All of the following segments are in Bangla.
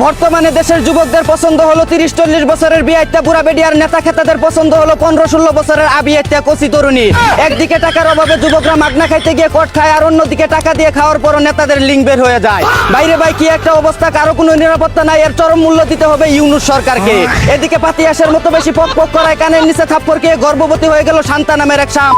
বর্তমানে দেশের যুবকদের পছন্দ হলো 30-40 বছরের বিয়াইত্যা বুড়া বেডিয়ার নেতা খেতাদের পছন্দ হলো 15-16 বছরের আবিয়াইত্যা কচি তরুণী। একদিকে টাকার অভাবে যুবকরা মাগনা খাইতে গিয়ে কট খায়, আর অন্যদিকে টাকা দিয়ে খাওয়ার পরও নেতাদের লিঙ্ক বের হয়ে যায়। বাইরে ভাই কি একটা অবস্থা, কারো কোনো নিরাপত্তা নাই। এর চরম মূল্য দিতে হবে ইউনূস সরকারকে। এদিকে পাতিয়াসের মতো বেশি পক পক করায় কানের নিচে থাপ্পড় খেয়ে গর্ভবতী হয়ে গেল শান্তা নামের এক শাম।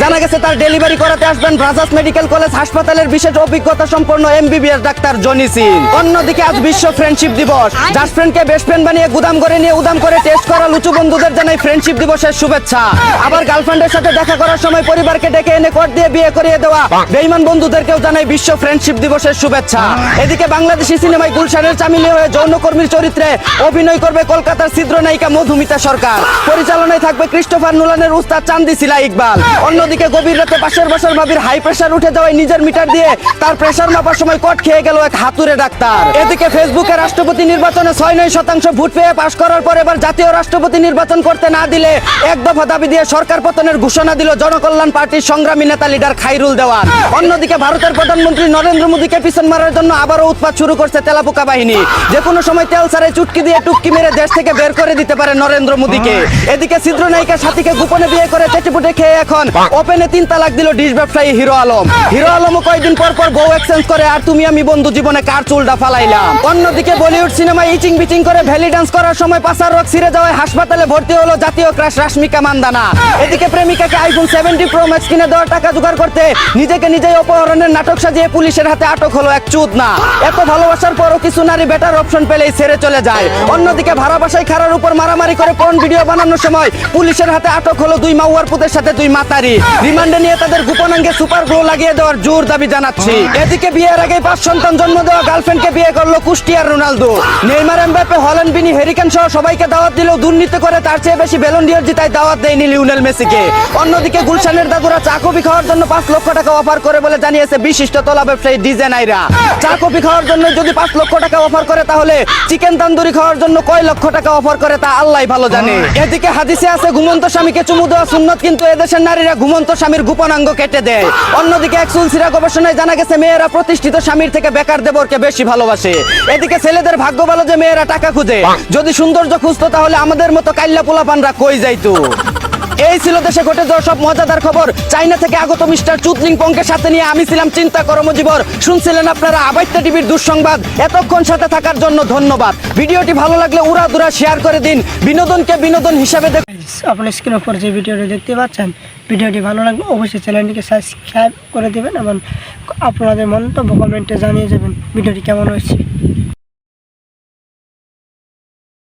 জানা গেছে তার ডেলিভারি করাতে আসবেন ব্রাজাস মেডিকেল কলেজ হাসপাতালের বিশেষ অভিজ্ঞতা সম্পন্ন MBBS ডাক্তার জনি সিং। অন্যদিকে আজ বিশ্ব ফ্রেন্ডশিপ দিবস। জাস্ট ফ্রেন্ডকে বেস্ট ফ্রেন্ড বানিয়ে গুদাম করে নিয়ে উদাম করে টেস্ট করা লুচু বন্ধুদের জানাই ফ্রেন্ডশিপ দিবসের শুভেচ্ছা। আবার গার্লফ্রেন্ডের সাথে দেখা করার সময় পরিবারকে ডেকে এনে কোর্ট দিয়ে বিয়ে করিয়ে দেওয়া বেঈমান বন্ধুদেরকেও জানাই বিশ্ব ফ্রেন্ডশিপ দিবসের শুভেচ্ছা। এদিকে বাংলাদেশি সিনেমায় গুলশানের চামিলি হয়ে যৌনকর্মীর চরিত্রে অভিনয় করবে কলকাতার ছিদ্র নায়িকা মধুমিতা সরকার। পরিচালনায় থাকবে ক্রিস্টোফার নোলানের উস্তাদ চান্দি সিলা ইকবাল। অন্যদিকে গভীর রাতে পাশের বাসার ভাবির হাই প্রেসার উঠে যাওয়ায় নিজের মিটার দিয়ে তার প্রেসার মাপার সময় কট খেয়ে গেল এক হাতুড়ে ডাক্তার। এদিকে ফেসবুকে রাষ্ট্রপতি নির্বাচনে 6-9% ভোট পেয়ে পাশ করার পর এবার জাতীয় রাষ্ট্রপতি নির্বাচন করতে না দিলে এক দফা দাবি দিয়ে সরকার পতনের ঘোষণা দিল জনকল্যাণ পার্টির সংগ্রামী নেতা লিডার খাইরুল দেওয়ান। অন্যদিকে ভারতের প্রধানমন্ত্রী নরেন্দ্র মোদীকে পিছন মারার জন্য আবারও উৎপাত শুরু করছে তেলাপোকা বাহিনী। যে কোনো সময় তেল সারে চুটকি দিয়ে টুটকি মেরে দেশ থেকে বের করে দিতে পারে নরেন্দ্র মোদীকে। এদিকে ছিদ্র নায়িকা সাথীকে গোপনে বিয়ে করে চেটেপুটে খেয়ে এখন ওপেনে 3 তালাক দিল ডিশ ব্যবসায়ী হিরো আলম। হিরো আলমও কয়েকদিন পর পর বউ এক্সচেঞ্জ করে, আর তুমি আমি বন্ধু জীবনে কার চুলটা ফালাইলাম। অন্যদিকে বলিউড সিনেমায় ইচিং বিচিং করে ভ্যালি ডান্স করার সময় পাছার রক ছিঁড়ে যাওয়ায় হাসপাতালে ভর্তি হলো জাতীয় ক্রাশ রাশমিকা মান্দানা। এদিকে প্রেমিকাকে আইফোন 70 প্রো ম্যাক্স কিনে দেওয়ার টাকা জোগাড় করতে নিজেকে নিজেই অপহরণের নাটক সাজিয়ে পুলিশের হাতে আটক হলো এক চুদনা। এত ভালোবাসার পরও কিছু নারী বেটার অপশন পেলেই ছেড়ে চলে যায়। অন্যদিকে ভাড়া বাসায় খারার উপর মারামারি করে পর্ন ভিডিও বানানোর সময় পুলিশের হাতে আটক হলো 2 মাউয়ার পুতের সাথে 2 মাতারি। রিমান্ডে নিয়ে তাদের গোপনাঙ্গে সুপার গ্লো লাগিয়ে দেওয়ার জোর দাবি জানাচ্ছি। এদিকে বিয়ের আগে 5 সন্তান জন্ম দেওয়া গার্লফ্রেন্ডকে বিয়ে করলো কুষ্টিয়ার রোনালদো। নেইমার, এমবাপ্পে, হল্যান্ড, বিনি, হ্যারিকেন সহ সবাইকে দাওয়াত দিলেও দুর্নীতি করে তার চেয়ে বেশি ব্যালন ডিওর জিতায় দাওয়াত দেয়নি লিওনেল মেসিকে। অন্যদিকে গুলশানের দাদুরা চা কফি খাওয়ার জন্য 5 লক্ষ টাকা অফার করে বলে জানিয়েছে বিশিষ্ট তলা ব্যবসায়ী ডিজে নাইরা। চা কফি খাওয়ার জন্য যদি 5 লক্ষ টাকা অফার করে তাহলে চিকেন তান্দুরি খাওয়ার জন্য কয় লক্ষ টাকা অফার করে তা আল্লাহই ভালো জানে। এদিকে হাদিসে আছে ঘুমন্ত স্বামীকে চুমু দেওয়া সুন্নত, কিন্তু এদেশের নারীরা ঘুমন্ত স্বামীর গোপনাঙ্গ কেটে দেয়। অন্যদিকে এক সুলসিরা গবেষণায় জানা গেছে মেয়েরা প্রতিষ্ঠিত স্বামীর থেকে বেকার দেবরকে বেশি ভালোবাসে। এদিকে ছেলেদের ভাগ্য ভালো যে মেয়েরা টাকা খুঁজে, যদি সৌন্দর্য খুঁজতো তাহলে আমাদের মতো কাইল্লা পোলাপানরা কই যাইতো। এই ছিল দেশে ঘটে যাওয়া সব মজাদার খবর। চাইনা থেকে আগত মিস্টার চুতলিং পংকে সাথে নিয়ে আমি ছিলাম চিন্তা কর্মজীবর। শুনছিলেন আপনারা আবাইত্যা টিভির দুঃসংবাদ। এতক্ষণ সাথে থাকার জন্য ধন্যবাদ। ভিডিওটি ভালো লাগলে উড়াদুরা শেয়ার করে দিন। বিনোদনকে বিনোদন হিসাবে আপনার স্ক্রিনের উপর যে ভিডিওটি দেখতে পাচ্ছেন, ভিডিওটি ভালো লাগলে অবশ্যই চ্যানেলটিকে সাবস্ক্রাইব করে দেবেন এবং আপনাদের মন্তব্য কমেন্টে জানিয়ে যাবেন ভিডিওটি কেমন হয়েছে।